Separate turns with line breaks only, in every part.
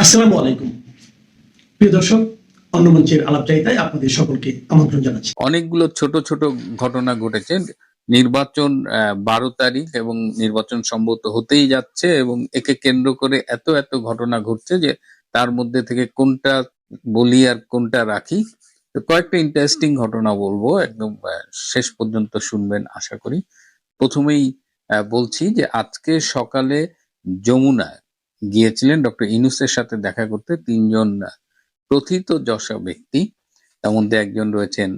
আসসালামু আলাইকুম প্রিয় দর্শক, অন্য মঞ্চের আলাপচারিতায় আপনাদের সকলকে আমন্ত্রণ জানাচ্ছি।
অনেকগুলো ছোট ছোট ঘটনা ঘটেছে। নির্বাচন 12 তারিখ এবং নির্বাচন সম্ভবত হতেই যাচ্ছে এবং একে কেন্দ্র করে এত এত ঘটনা ঘটছে যে তার মধ্যে থেকে কোনটা বলি আর কোনটা রাখি। তো কয়েকটা ইন্টারেস্টিং ঘটনা বলবো, একদম শেষ পর্যন্ত শুনবেন আশা করি। প্রথমেই বলছি যে আজকে সকালে যমুনায় গিয়েছিলেন ডক্টর ইউনূসের সাথে দেখা করতে তিনজন প্রথিতযশা ব্যক্তি। তার মধ্যে একজন রয়েছেন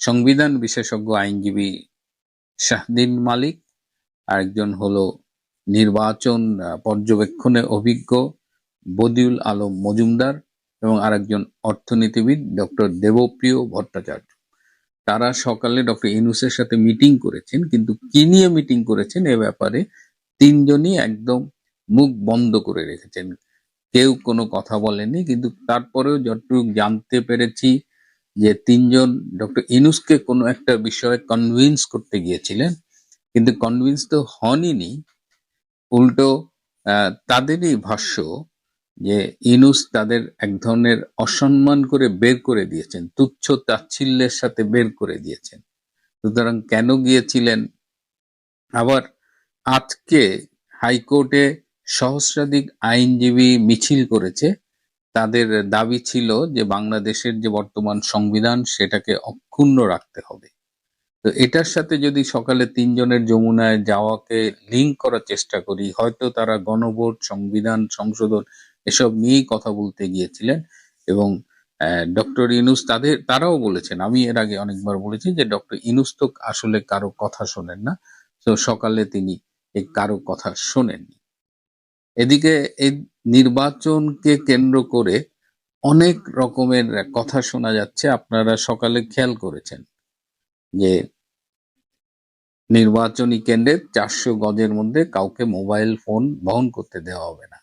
সংবিধান বিশেষজ্ঞ আইনজীবী শাহদিন মালিক, আরেকজন হলো নির্বাচন পর্যবেক্ষণে অভিজ্ঞ বদিউল আলম মজুমদার এবং আরেকজন অর্থনীতিবিদ ডক্টর দেবপ্রিয় ভট্টাচার্য। তারা সকালে ডক্টর ইউনূসের সাথে মিটিং করেছেন, কিন্তু কি নিয়ে মিটিং করেছেন এ ব্যাপারে তিনজনই একদম মুখ বন্ধ করে রেখেছেন, কেউ কোনো কথা বলেনি। কিন্তু তারপরেও যতটুকু জানতে পেরেছি যে তিনজন ডক্টর ইউনূসকে কোনো একটা বিষয়ে কনভিন্স করতে গিয়েছিলেন, কিন্তু কনভিন্স তো হনইনি, উল্টো তাদেরই ভাষ্য যে ইউনূস তাদের এক ধরনের অসম্মান করে বের করে দিয়েছেন, তুচ্ছ তাচ্ছিল্যের সাথে বের করে দিয়েছেন। সুতরাং কেন গিয়েছিলেন? আবার আজকে হাইকোর্টে সহস্রাধিক আইনজীবী মিছিল করেছে। তাদের দাবি ছিল যে বাংলাদেশের যে বর্তমান সংবিধান সেটাকে অক্ষুণ্ণ রাখতে হবে। তো এটার সাথে যদি সকালে তিনজনের যমুনায় যাওয়াকে লিঙ্ক করার চেষ্টা করি, হয়তো তারা গণভোট, সংবিধান সংশোধন এসব নিয়েই কথা বলতে গিয়েছিলেন। এবং ডক্টর ইউনূস তারাও বলেছেন, আমি এর আগে অনেকবার বলেছি যে ডক্টর ইউনূস তো আসলে কারো কথা শোনেন না। তো সকালে তিনি এই কারো কথা শোনেননি। এদিকে এই নির্বাচনকে কেন্দ্র করে অনেক রকমের কথা শোনা যাচ্ছে। আপনারা সকালে খেয়াল করেছেন যে নির্বাচনী কেন্দ্রে 400 গজের মধ্যে কাউকে মোবাইল ফোন বহন করতে দেওয়া হবে না।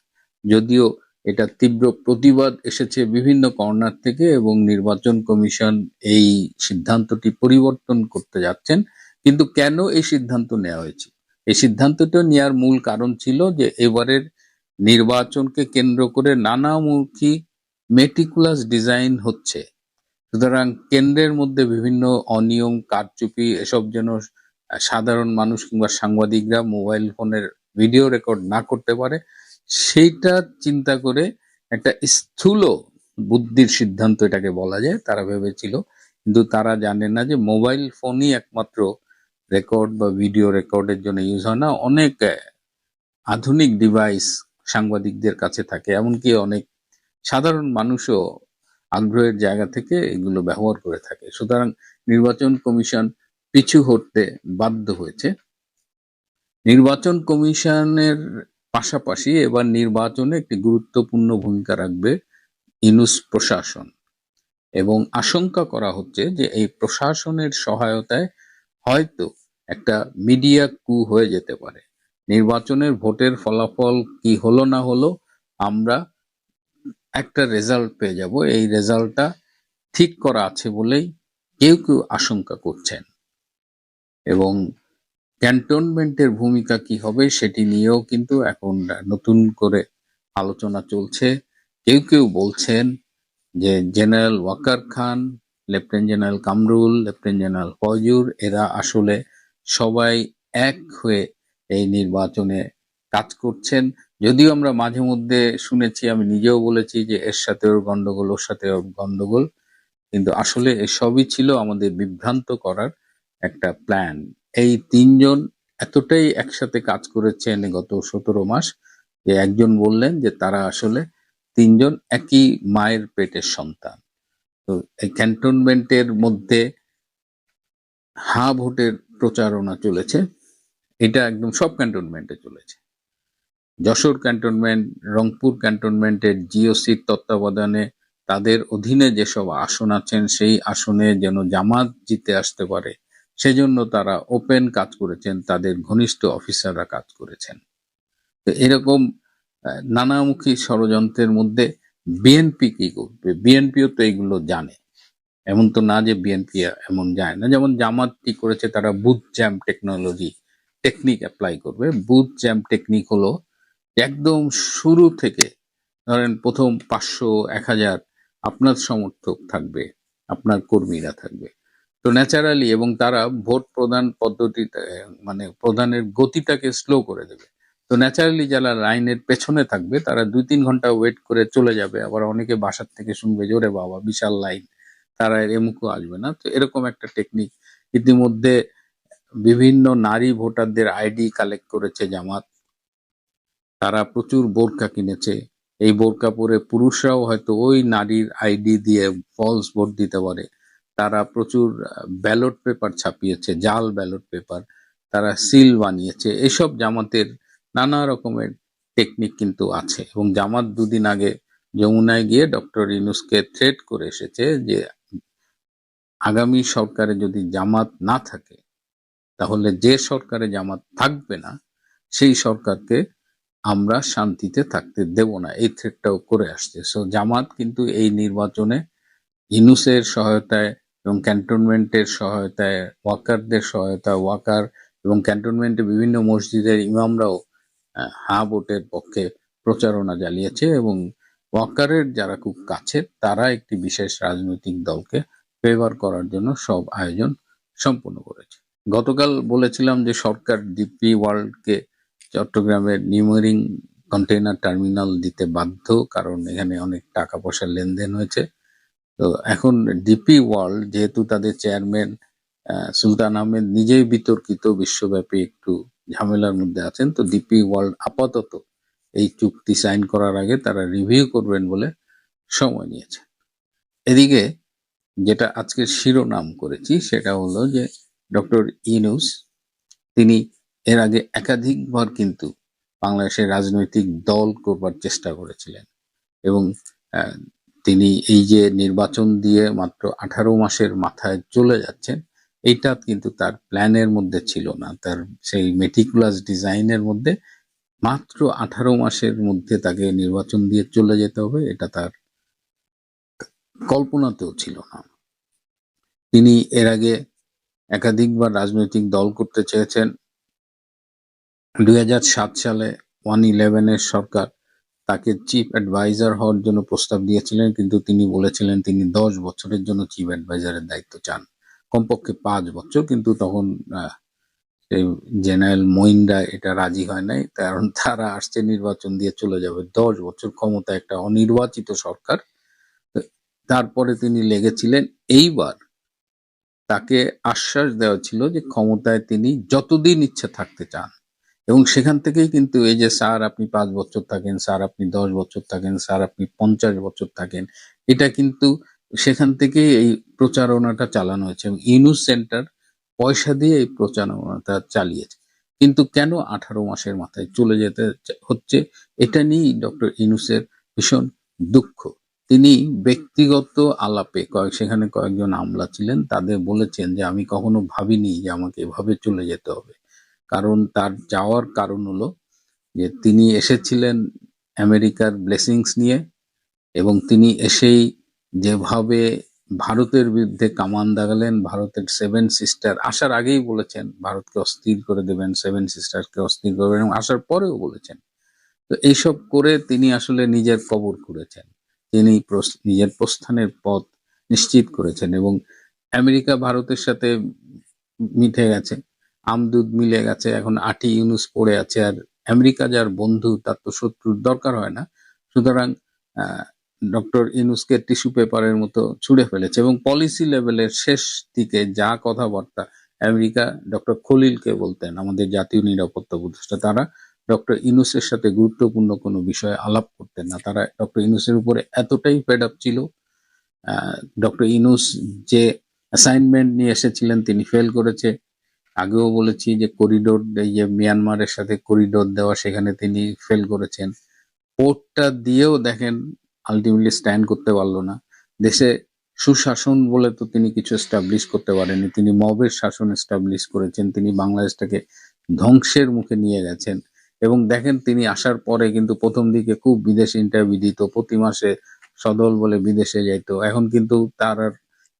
যদিও এটা তীব্র প্রতিবাদ এসেছে বিভিন্ন কর্নার থেকে এবং নির্বাচন কমিশন এই সিদ্ধান্তটি পরিবর্তন করতে যাচ্ছেন। কিন্তু কেন এই সিদ্ধান্ত নেওয়া হয়েছে? এই সিদ্ধান্তটা নেওয়ার মূল কারণ ছিল যে এবারের নির্বাচনকে কেন্দ্র করে নানামুখী মেটিকুলাস ডিজাইন হচ্ছে। সুতরাং কেন্দ্রের মধ্যে বিভিন্ন অনিয়ম, কারচুপি এসব যেন সাধারণ মানুষ কিংবা সাংবাদিকরা মোবাইল ফোনের ভিডিও রেকর্ড না করতে পারে, সেইটা চিন্তা করে একটা স্থূল বুদ্ধির সিদ্ধান্ত এটাকে বলা যায় তারা ভেবেছিল। কিন্তু তারা জানে না যে মোবাইল ফোনই একমাত্র রেকর্ড বা ভিডিও রেকর্ডের জন্য ইউজ হয় না। অনেক আধুনিক ডিভাইস সাংবাদিকদের কাছে থাকে, এমনকি অনেক সাধারণ মানুষও আগ্রহের জায়গা থেকে এগুলো ব্যবহার করে থাকে। সুতরাং নির্বাচন কমিশন পিছু হটতে বাধ্য হয়েছে। নির্বাচন কমিশনের পাশাপাশি এবার নির্বাচনে একটি গুরুত্বপূর্ণ ভূমিকা রাখবে ইউনূস প্রশাসন, এবং আশঙ্কা করা হচ্ছে যে এই প্রশাসনের সহায়তায় হয়তো একটা মিডিয়া কু হয়ে যেতে পারে। নির্বাচনের ভোটের ফলাফল কি হলো না হলো, আমরা একটা রেজাল্ট পেয়ে যাব। এই রেজাল্টটা ঠিক করা আছে বলেই কেউ কেউ আশঙ্কা করছেন। এবং ক্যান্টনমেন্টের ভূমিকা কি হবে সেটি নিয়েও কিন্তু এখন নতুন করে আলোচনা চলছে। কেউ কেউ বলছেন যে general Waker Khan, lieutenant general Kamrul, lieutenant general Faizur এরা আসলে সবাই এক হয়ে এই নির্বাচনে কাজ করছেন। যদিও আমরা মাঝে মধ্যে শুনেছি, আমি নিজেও বলেছি যে এর সাথে ওর গন্ডগোল, ওর সাথে ওর গন্ডগোল, কিন্তু আসলে এসবই ছিল আমাদের বিভ্রান্ত করার একটা প্ল্যান। এই তিনজন এতটাই একসাথে কাজ করেছেন গত 17 মাস যে একজন বললেন যে তারা আসলে তিনজন একই মায়ের পেটের সন্তান। তো এই ক্যান্টনমেন্টের মধ্যে হা ভোটের প্রচারণা চলেছে। এটা একদম সব ক্যান্টনমেন্টে চলেছে। যশোর ক্যান্টনমেন্ট, রংপুর ক্যান্টনমেন্টের জিওসির তত্ত্বাবধানে তাদের অধীনে যেসব আসন আছেন সেই আসনে যেন জামাত জিতে আসতে পারে সেজন্য তারা ওপেন কাজ করেছেন, তাদের ঘনিষ্ঠ অফিসাররা কাজ করেছেন। তো এরকম নানামুখী ষড়যন্ত্রের মধ্যে বিএনপি কি করবে? বিএনপিও তো এগুলো জানে, এমন তো না যে বিএনপি এমন যায় না। যেমন জামাত কি করেছে, তারা বুথ জ্যাম টেকনিক অ্যাপ্লাই করবে। বুথ জ্যাম টেকনিক হলো একদম শুরু থেকে ধরেন প্রথম 500, 1000 আপনার সমর্থক থাকবে, আপনার কর্মীরা থাকবে। তো ন্যাচারালি, এবং তারা ভোট প্রদান পদ্ধতিতে মানে প্রদানের গতিটাকে স্লো করে দেবে। তো ন্যাচারালি যারা লাইনের পেছনে থাকবে তারা 2-3 ঘন্টা ওয়েট করে চলে যাবে। আবার অনেকে বাসার থেকে শুনবে যে ওরে বাবা বিশাল লাইন, তারা এর এমুকও আসবে না। তো এরকম একটা টেকনিক ইতিমধ্যে বিভিন্ন নারী ভোটারদের আইডি কালেক্ট করেছে জামাত। তারা প্রচুর বোরকা কিনেছে। এই বোরকা পরে পুরুষরাও হয়তো ওই নারীর আইডি দিয়ে ফলস ভোট দিতে পারে। তারা প্রচুর ব্যালট পেপার ছাপিয়েছে, জাল ব্যালট পেপার। তারা সিল বানিয়েছে। এসব জামাতের নানা রকমের টেকনিক কিন্তু আছে। এবং জামাত 2 দিন আগে যমুনায় গিয়ে ডক্টর ইউনূসকে থ্রেট করে এসেছে যে আগামী সরকারে যদি জামাত না থাকে, তাহলে যে সরকারে জামাত থাকবে না সেই সরকারকে আমরা শান্তিতে থাকতে দেব না, এই থ্রেটটাও করে আসছে। সো জামাত কিন্তু এই নির্বাচনে ইউনূসের সহায়তায় এবং ক্যান্টনমেন্টের সহায়তায়, ওয়াকারদের সহায়তা, ওয়াকার এবং ক্যান্টনমেন্টে বিভিন্ন মসজিদের ইমামরাও হা ভোটের পক্ষে প্রচারণা চালিয়েছে। এবং ওয়াকারের যারা খুব কাছের তারা একটি বিশেষ রাজনৈতিক দলকে ফেভার করার জন্য সব আয়োজন সম্পন্ন করেছে। গতকাল বলেছিলাম যে সরকার ডিপি ওয়ার্ল্ডকে চট্টগ্রামের নিউমেরিং কন্টেইনার টার্মিনাল দিতে বাধ্য, কারণ এখানে অনেক টাকা পয়সার লেনদেন হয়েছে। তো এখন ডিপি ওয়ার্ল্ড, যেহেতু তাদের চেয়ারম্যান সুলতান আহমেদ নিজেই বিতর্কিত, বিশ্বব্যাপী একটু ঝামেলার মধ্যে আছেন, তো ডিপি ওয়ার্ল্ড আপাতত এই চুক্তি সাইন করার আগে তারা রিভিউ করবেন বলে সময় নিয়েছে। এদিকে যেটা আজকের শিরোনাম করেছি সেটা হলো যে ডক্টর ইউনূস তিনি এর আগে একাধিকবার কিন্তু বাংলাদেশের রাজনৈতিক দল করবার চেষ্টা করেছিলেন। এবং আহ, তিনি এই যে নির্বাচন দিয়ে মাত্র 18 মাসের মাথায় চলে যাচ্ছেন, এইটা কিন্তু তার প্ল্যানের মধ্যে ছিল না। তার সেই মেটিকুলাস ডিজাইনের মধ্যে মাত্র 18 মাসের মধ্যে তাকে নির্বাচন দিয়ে চলে যেতে হবে, এটা তার কল্পনাতেও ছিল না। তিনি এর আগে একাধিকবার রাজনৈতিক দল করতে চেয়েছেন। 2007 সালে 111 সরকার তাকে চিফ অ্যাডভাইজার হওয়ার জন্য প্রস্তাব দিয়েছিলেন, কিন্তু তিনি বলেছিলেন তিনি 10 বছরের জন্য চিফ অ্যাডভাইজারের দায়িত্ব চান, কমপক্ষে 5 বছর। কিন্তু তখন সেই জেনারেল মঈনরা এটা রাজি হয় নাই, কারণ তারা আসছে নির্বাচন দিয়ে চলে যাবে, 10 বছর ক্ষমতা একটা অনির্বাচিত সরকার। তারপরে তিনি লেগেছিলেন। এইবার তাকে আশ্বাস দেওয়া ছিল যে ক্ষমতায় তিনি যতদিন ইচ্ছা থাকতে চান। এবং সেখান থেকেই কিন্তু এই যে স্যার আপনি 5 বছর থাকেন, স্যার আপনি 10 বছর থাকেন, স্যার আপনি 50 বছর থাকেন, এটা কিন্তু সেখান থেকেই এই প্রচারণাটা চালানো হয়েছে। এবং ইউনূস সেন্টার পয়সা দিয়ে এই প্রচারণাটা চালিয়েছে। কিন্তু কেন 18 মাসের মাথায় চলে যেতে হচ্ছে, এটা নিয়েই ডক্টর ইউনূসের ভীষণ দুঃখ। তিনি ব্যক্তিগত আলাপে সেখানে কয়েকজন আমলা ছিলেন, তাদের বলেছেন যে আমি কখনো ভাবিনি যে আমাকে এভাবে চলে যেতে হবে। কারণ তার যাওয়ার কারণ হলো যে তিনি এসেছিলেন আমেরিকার ব্লেসিংস নিয়ে, এবং তিনি এসেই যেভাবে ভারতের বিরুদ্ধে কামান দাগালেন, ভারতের 7 সিস্টার আসার আগেই বলেছেন ভারতকে অস্থির করে দেবেন, 7 সিস্টারকে অস্থির করবেন, এবং আসার পরেও বলেছেন। তো এইসব করে তিনি আসলে নিজের কবর খুঁড়েছেন। তিনি নিজের প্রস্থানের পথ নিশ্চিত করেছেন। এবং আমেরিকা ভারতের সাথে মিঠে গেছে, আমদুদ মিলে গেছে, এখন আটি ইউনূস পড়ে আছে। আর আমেরিকা যার বন্ধু তার তো শত্রুর দরকার হয় না। সুতরাং ডক্টর ইউনূসকে টিস্যু পেপারের মতো ছুঁড়ে ফেলেছে। এবং পলিসি লেভেলের শেষ দিকে যা কথাবার্তা আমেরিকা ডক্টর খলিলকে বলতেন, আমাদের জাতীয় নিরাপত্তা উপদেষ্টা, তারা ডক্টর ইউনূসের সাথে গুরুত্বপূর্ণ কোনো বিষয়ে আলাপ করতেন না। তারা ডক্টর ইউনূসের উপরে এতটাই ফেড আপ ছিল। ডক্টর ইউনূস যে অ্যাসাইনমেন্ট নিয়ে এসেছিলেন তিনি ফেল করেছে। আগেও বলেছি যে করিডোর, এই যে মিয়ানমারের সাথে করিডোর দেওয়া, সেখানে তিনি ফেল করেছেন। পোর্টটা দিয়েও দেখেন আলটিমেটলি স্ট্যান্ড করতে পারলো না। দেশে সুশাসন বলে তো তিনি কিছু এস্টাবলিশ করতে পারেননি। তিনি মবের শাসন এস্টাবলিশ করেছেন। তিনি বাংলাদেশটাকে ধ্বংসের মুখে নিয়ে গেছেন। এবং দেখেন তিনি আসার পরে কিন্তু প্রথম দিকে খুব বিদেশে ইন্টারভিউ দিত, প্রতি মাসে সদল বলে বিদেশে যাইতো। এখন কিন্তু তার আর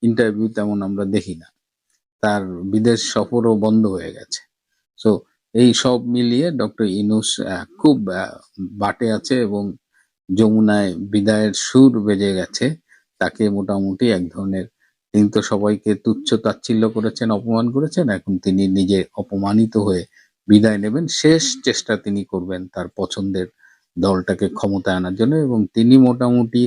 ইন্টারভিউ তেমন আমরা দেখি না, তার বিদেশ সফরও বন্ধ হয়ে গেছে। সো এই সব মিলিয়ে ডক্টর ইউনূস খুব বাটে আছে। এবং যমুনায় বিদায়ের সুর বেজে গেছে, তাকে মোটামুটি এক ধরনের, তিনি তো সবাইকে তুচ্ছ তাচ্ছিল্য করেছেন, অপমান করেছেন, এখন তিনি নিজে অপমানিত হয়ে বিদায় নেবেন। শেষ চেষ্টা তিনি করবেন তার পছন্দের দলটাকে ক্ষমতায় আনার জন্য, এবং তিনি মোটামুটি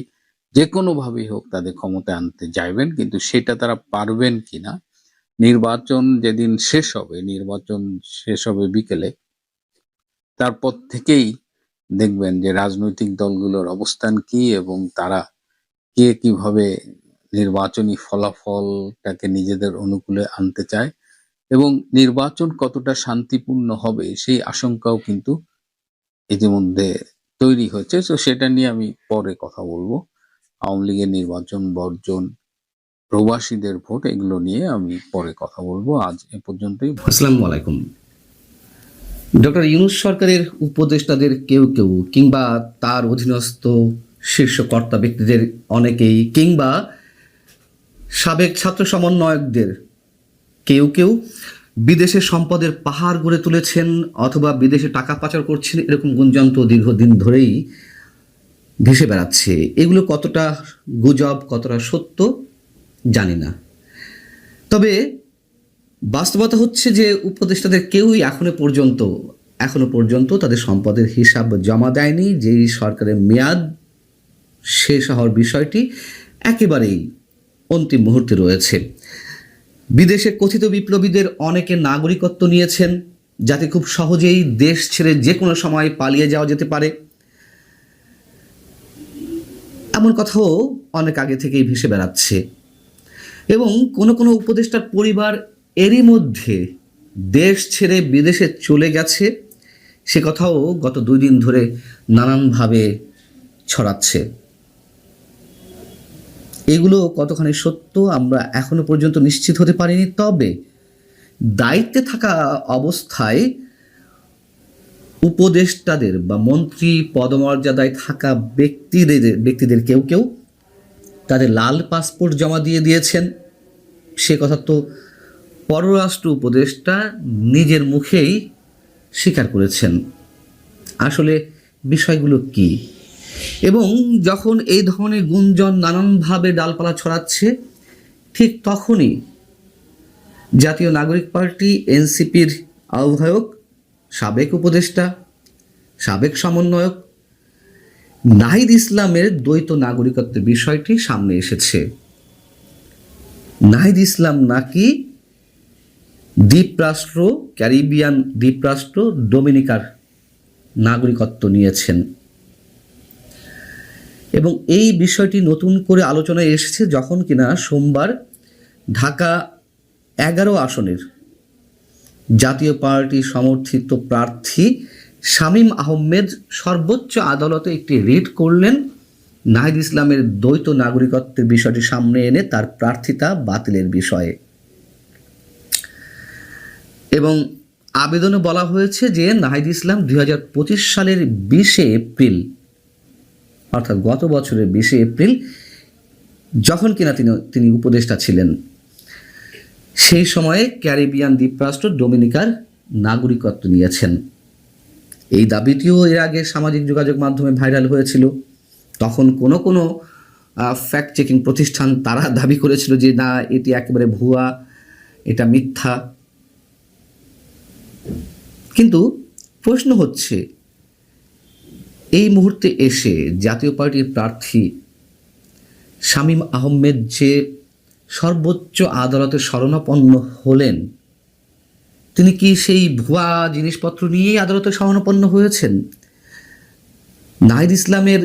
যে কোনো ভাবেই হোক তাদের ক্ষমতায় আনতে চাইবেন, কিন্তু সেটা তারা পারবেন কিনা, নির্বাচন যেদিন শেষ হবে বিকেলে, তারপর থেকেই দেখবেন যে রাজনৈতিক দলগুলোর অবস্থান কি এবং তারা কে কিভাবে নির্বাচনী ফলাফলটাকে নিজেদের অনুকূলে আনতে চায় এবং নির্বাচন কতটা শান্তিপূর্ণ হবে সেই আশঙ্কাও কিন্তু ইতিমধ্যে তৈরি হচ্ছে। তো সেটা নিয়ে আমি পরে কথা বলবো। আওয়ামী লীগের নির্বাচন বর্জন, প্রবাসীদের ভোট, এগুলো নিয়ে আমি পরে কথা বলবো। আজ এ পর্যন্তই।
আসসালামু আলাইকুম। ডক্টর ইউনূস সরকারের উপদেষ্টাদের কেউ কেউ কিংবা তার অধীনস্থ শীর্ষ কর্তা ব্যক্তিদের অনেকেই কিংবা সাবেক ছাত্র সমন্বয়কদের কেউ কেউ বিদেশে সম্পদের পাহাড় গড়ে তুলেছেন অথবা বিদেশে টাকা পাচার করছেন, এরকম গুঞ্জন তো দীর্ঘদিন ধরেই ভেসে বেড়াচ্ছে। এগুলো কতটা গুজব, কতটা সত্য জানি না, তবে বাস্তবতা হচ্ছে যে উপদেষ্টাদের কেউই এখনো পর্যন্ত তাদের সম্পদের হিসাব জমা দেয়নি। যেই সরকারের মেয়াদ শেষ হওয়ার বিষয়টি একেবারেই অন্তিম মুহূর্তে রয়েছে। বিদেশে কথিত বিপ্লবীদের অনেকে নাগরিকত্ব নিয়েছেন, যাতে খুব সহজেই দেশ ছেড়ে যে কোনো সময় পালিয়ে যাওয়া যেতে পারে, এমন কথাও অনেক আগে থেকেই ভেসে বেড়াচ্ছে। এবং কোনো উপদেষ্টার পরিবার এরই মধ্যে দেশ ছেড়ে বিদেশে চলে গেছে, সে কথাও গত 2 দিন ধরে নানানভাবে ছড়াচ্ছে। এগুলো কতখানি সত্য আমরা এখনো পর্যন্ত নিশ্চিত হতে পারিনি, তবে দায়িত্বে থাকা অবস্থায় উপদেষ্টাদের বা মন্ত্রী পদমর্যাদায় থাকা ব্যক্তিদের কেউ কেউ তাদের লাল পাসপোর্ট জমা দিয়েছেন। সে কথা তো পররাষ্ট্র উপদেষ্টা নিজের মুখেই স্বীকার করেছেন। আসলে বিষয়গুলো কি? এবং যখন এই ধরনের গুঞ্জন নানানভাবে ডালপালা ছড়াচ্ছে, ঠিক তখনই জাতীয় নাগরিক পার্টি এনসিপির আহ্বায়ক, সাবেক উপদেষ্টা, সাবেক সমন্বয়ক নাহিদ ইসলামের দ্বৈত নাগরিকত্বের বিষয়টি সামনে এসেছে। নাহিদ ইসলাম নাকি ক্যারিবিয়ান দ্বীপরাষ্ট্র ডোমিনিকার নাগরিকত্ব নিয়েছেন, এবং এই বিষয়টি নতুন করে আলোচনায় এসেছে যখন কিনা সোমবার ঢাকা 11 আসনের জাতীয় পার্টি সমর্থিত প্রার্থী শামীম আহমেদ সর্বোচ্চ আদালতে একটি রিট করলেন নাহিদ ইসলামের দ্বৈত নাগরিকত্বের বিষয়টি সামনে এনে তার প্রার্থিতা বাতিলের বিষয়ে। এবং আবেদনে বলা হয়েছে যে নাহিদ ইসলাম 2025 সালের 20 এপ্রিল, অর্থাৎ গত বছরের 20 এপ্রিল, যখন কিনা তিনি উপদেষ্টা ছিলেন, সেই সময়ে ক্যারিবিয়ান দ্বীপরাষ্ট্র ডোমিনিকার নাগরিকত্ব নিয়েছেন। এই দাবিটিও এর আগে সামাজিক যোগাযোগ মাধ্যমে ভাইরাল হয়েছিল। তখন কোনো ফ্যাক্ট চেকিং প্রতিষ্ঠান তারা দাবি করেছিল যে না, এটি একেবারে ভুয়া, এটা মিথ্যা। কিন্তু প্রশ্ন হচ্ছে, এই মুহূর্তে এসে জাতীয় পার্টির প্রার্থী শামীম আহমেদ যে সর্বোচ্চ আদালতে শরণাপন্ন হলেন, তিনি কি সেই ভুয়া জিনিসপত্র নিয়েই আদালতে শরণাপন্ন হয়েছেন? নাহিদ ইসলামের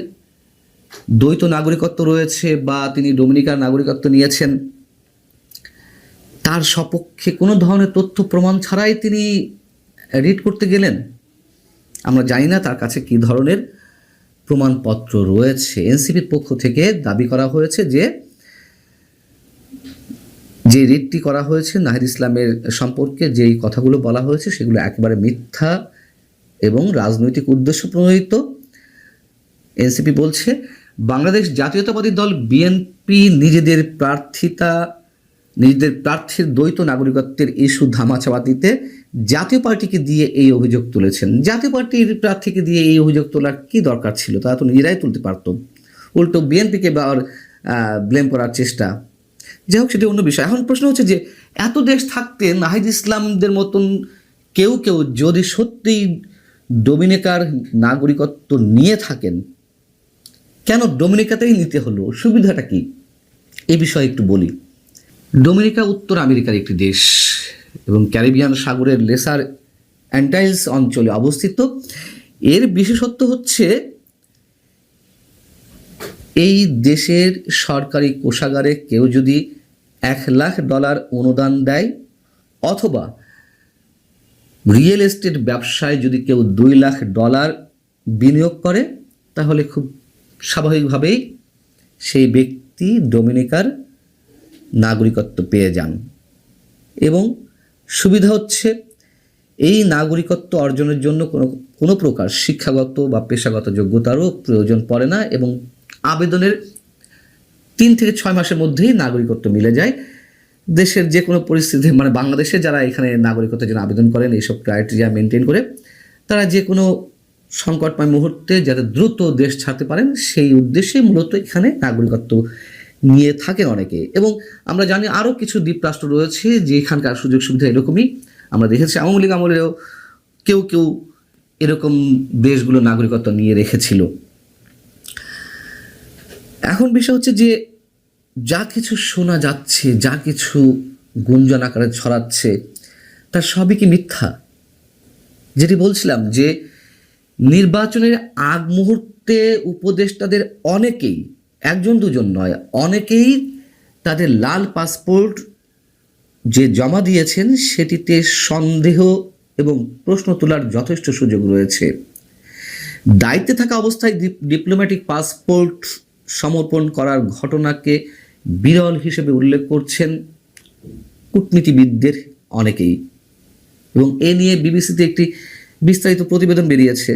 দ্বৈত নাগরিকত্ব রয়েছে বা তিনি ডোমিনিকার নাগরিকত্ব নিয়েছেন, তার সপক্ষে কোনো ধরনের তথ্য প্রমাণ ছাড়াই তিনি রিট করতে গেলেন। আমরা জানি না তার কাছে কী ধরনের প্রমাণপত্র রয়েছে। এনসিপির পক্ষ থেকে দাবি করা হয়েছে যে রিটটি করা হয়েছে নাহিদ ইসলামের সম্পর্কে যেই কথাগুলো বলা হয়েছে সেগুলো একেবারে মিথ্যা এবং রাজনৈতিক উদ্দেশ্য প্রণোদিত। এনসিপি বলছে বাংলাদেশ জাতীয়তাবাদী দল বিএনপি নিজেদের প্রার্থিতা নিজেদের প্রার্থীর দ্বৈত নাগরিকত্বের ইস্যু ধামাচাপাতিতে জাতীয় পার্টিকে দিয়ে এই অভিযোগ তুলেছেন। জাতীয় পার্টির প্রার্থীকে দিয়ে এই অভিযোগ তোলার কি দরকার ছিল? তারা তো নিজেরাই তুলতে পারত। উল্টো বিএনপিকে ব্লেম করার চেষ্টা। যাই হোক, সেটি অন্য বিষয়। এখন প্রশ্ন হচ্ছে যে এত দেশ থাকতে নাহিদ ইসলামদের মতন কেউ কেউ যদি সত্যিই ডোমিনিকার নাগরিকত্ব নিয়ে থাকেন, কেন ডোমিনিকাতেই নিতে হলো? সুবিধাটা কি? এ বিষয়ে একটু বলি। ডোমিনিকা উত্তর আমেরিকার একটি দেশ এবং ক্যারিবিয়ান সাগরের লেসার অ্যান্টাইলস অঞ্চলে অবস্থিত। এর বিশেষত্ব হচ্ছে এই দেশের সরকারি কোষাগারে কেউ যদি $1,00,000 অনুদান দেয় অথবা রিয়েল এস্টেট ব্যবসায় যদি কেউ $2,00,000 বিনিয়োগ করে, তাহলে খুব স্বাভাবিকভাবেই সেই ব্যক্তি ডোমিনিকার নাগরিকত্ব পেয়ে যান। এবং সুবিধা হচ্ছে এই নাগরিকত্ব অর্জনের জন্য কোনো প্রকার শিক্ষাগত বা পেশাগত যোগ্যতারও প্রয়োজন পড়ে না এবং আবেদনের 3 থেকে 6 মাসের মধ্যেই নাগরিকত্ব মিলে যায়। দেশের যে কোনো পরিস্থিতি, মানে বাংলাদেশে যারা এখানে নাগরিকত্বের জন্য আবেদন করেন এইসব ক্রাইটেরিয়া মেনটেন করে, তারা যে কোনো সংকটময় মুহূর্তে যাতে দ্রুত দেশ ছাড়তে পারেন সেই উদ্দেশ্যে মূলত এখানে নাগরিকত্ব নিয়ে থাকেন অনেকে। এবং আমরা জানি আরও কিছু দ্বীপরাষ্ট্র রয়েছে যে এখানকার সুযোগ সুবিধা এরকমই। আমরা দেখেছি আওয়ামী লীগ আমলেও কেউ কেউ এরকম দেশগুলো নাগরিকত্ব নিয়ে রেখেছিল। এখন বিষয় হচ্ছে যে যা কিছু শোনা যাচ্ছে, যা কিছু গুঞ্জন আকারে ছড়াচ্ছে, তার সবই কি মিথ্যা? যেটি বলছিলাম যে নির্বাচনের আগ মুহূর্তে উপদেষ্টাদের অনেকেই, 1-2 নয়, অনেকেই তাদের লাল পাসপোর্ট যে জমা দিয়েছেন সেটিতে সন্দেহ এবং প্রশ্ন তোলার যথেষ্ট সুযোগ রয়েছে। দায়িত্বে থাকা অবস্থায় ডিপ্লোম্যাটিক পাসপোর্ট সমর্পণ করার ঘটনাকে বিরল হিসেবে উল্লেখ করছেন কূটনীতিবিদদের অনেকেই এবং এ নিয়ে বিবিসিতে একটি বিস্তারিত প্রতিবেদন বেরিয়েছে।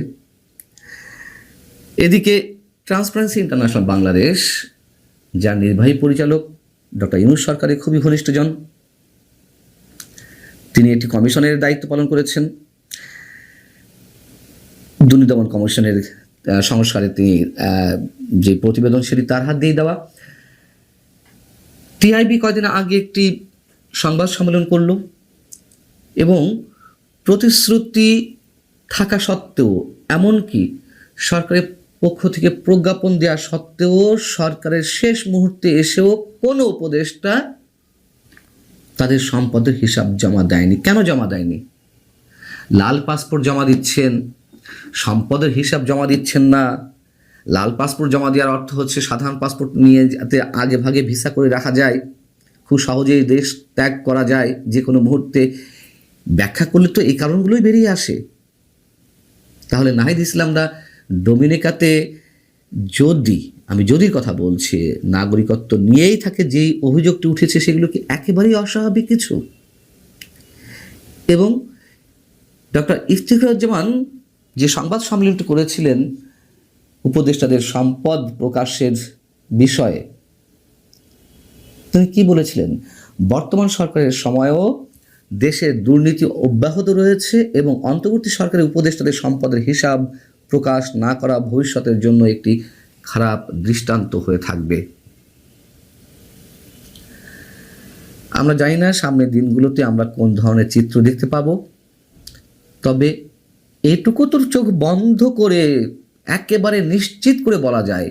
এদিকে ট্রান্সপারেন্সি ইন্টারন্যাশনাল বাংলাদেশ, যার নির্বাহী পরিচালক ডক্টর ইউনূস সরকারের খুবই ঘনিষ্ঠজন, তিনি একটি কমিশনের দায়িত্ব পালন করেছেন। দুর্নীতি দমন কমিশনের সংস্কারে তিনি যে প্রতিবেদন সেটি তার হাত দিয়ে দেওয়া। টিআইবি কয়েকদিন আগে একটি সংবাদ সম্মেলন করল এবং প্রতিশ্রুতি থাকা সত্ত্বেও, এমনকি সরকারের পক্ষ থেকে প্রজ্ঞাপন দেওয়া সত্ত্বেও, সরকারের শেষ মুহূর্তে এসেও কোনো উপদেষ্টা তাদের সম্পদের হিসাব জমা দেয়নি। কেন জমা দেয়নি? লাল পাসপোর্ট জমা দিচ্ছেন, সম্পদের হিসাব জমা দিচ্ছেন না। লাল পাসপোর্ট জমা দেওয়ার অর্থ হচ্ছে সাধারণ পাসপোর্ট নিয়ে যাতে আগে ভাগে ভিসা করে রাখা যায়, খুব সহজেই দেশ ত্যাগ করা যায় যে কোনো মুহূর্তে। ব্যাখ্যা করলে তো এই কারণগুলোই বেরিয়ে আসে। তাহলে নাহিদ ইসলামরা ডোমিনিকাতে আমি যদি কথা বলছি, নাগরিকত্ব নিয়েই থাকে, যেই অভিযোগটি উঠেছে সেগুলো কি একেবারেই অস্বাভাবিক কিছু? এবং ডক্টর ইফতিখারুজ্জামান যে সংবাদ সম্মেলনটি করেছিলেন উপদেষ্টাদের সম্পদ প্রকাশের বিষয়ে, তিনি কি বলেছিলেন? বর্তমান সরকারের সময়েও দেশে দুর্নীতি অব্যাহত রয়েছে এবং অন্তর্বর্তী সরকারের উপদেষ্টাদের সম্পদের হিসাব প্রকাশ না করা ভবিষ্যতের জন্য একটি খারাপ দৃষ্টান্ত হয়ে থাকবে। আমরা জানি না সামনের দিনগুলোতে আমরা কোন ধরনের চিত্র দেখতে পাবো, তবে এটুকু তোর চোখ বন্ধ করে একেবারে নিশ্চিত করে বলা যায়,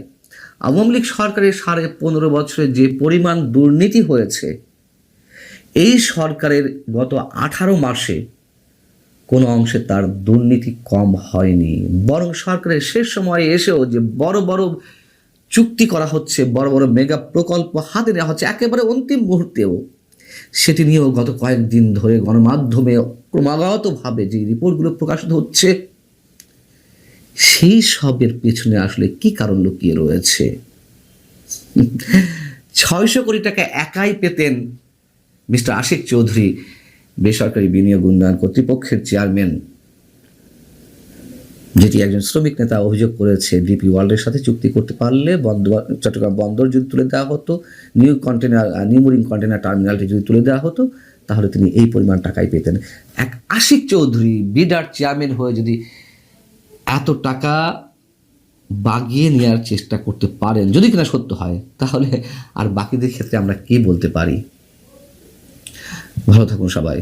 আওয়ামী লীগ সরকারের 15.5 বছরে যে পরিমাণ দুর্নীতি হয়েছে, এই সরকারের গত 18 মাসে কোনো অংশে তার দুর্নীতি কম হয়নি। বরং সরকারের শেষ সময়ে এসেও যে বড় বড় চুক্তি করা হচ্ছে, বড় বড় মেগা প্রকল্প হাতে নেওয়া হচ্ছে একেবারে অন্তিম মুহূর্তেও, সেটি নিয়েও গত কয়েকদিন ধরে গণমাধ্যমে ক্রমাগতভাবে যে রিপোর্টগুলো প্রকাশিত হচ্ছে, সেই সবের পেছনে আসলে কি কারণ লুকিয়ে রয়েছে? 600 কোটি টাকা একাই পেতেন মিস্টার আশিক চৌধুরী, বেসরকারি বিনিয়োগ উন্নয়ন কর্তৃপক্ষের চেয়ারম্যান। যেটি একজন শ্রমিক নেতা অভিযোগ করেছে, ডিপি ওয়ার্ল্ডের সাথে চুক্তি করতে পারলে চট্টগ্রাম বন্দর যদি তুলে দেওয়া হতো, নিউ মেরিন কন্টেনার টার্মিনালটি যদি তুলে দেওয়া হতো, তাহলে তিনি এই পরিমাণ টাকাই পেতেন। এক আশিক চৌধুরী বিডার চেয়ারম্যান হয়ে যদি এত টাকা বাগিয়ে নেওয়ার চেষ্টা করতে পারেন, যদি কিনা সত্য হয়, তাহলে আর বাকিদের ক্ষেত্রে আমরা কি বলতে পারি? ভালো থাকুন সবাই।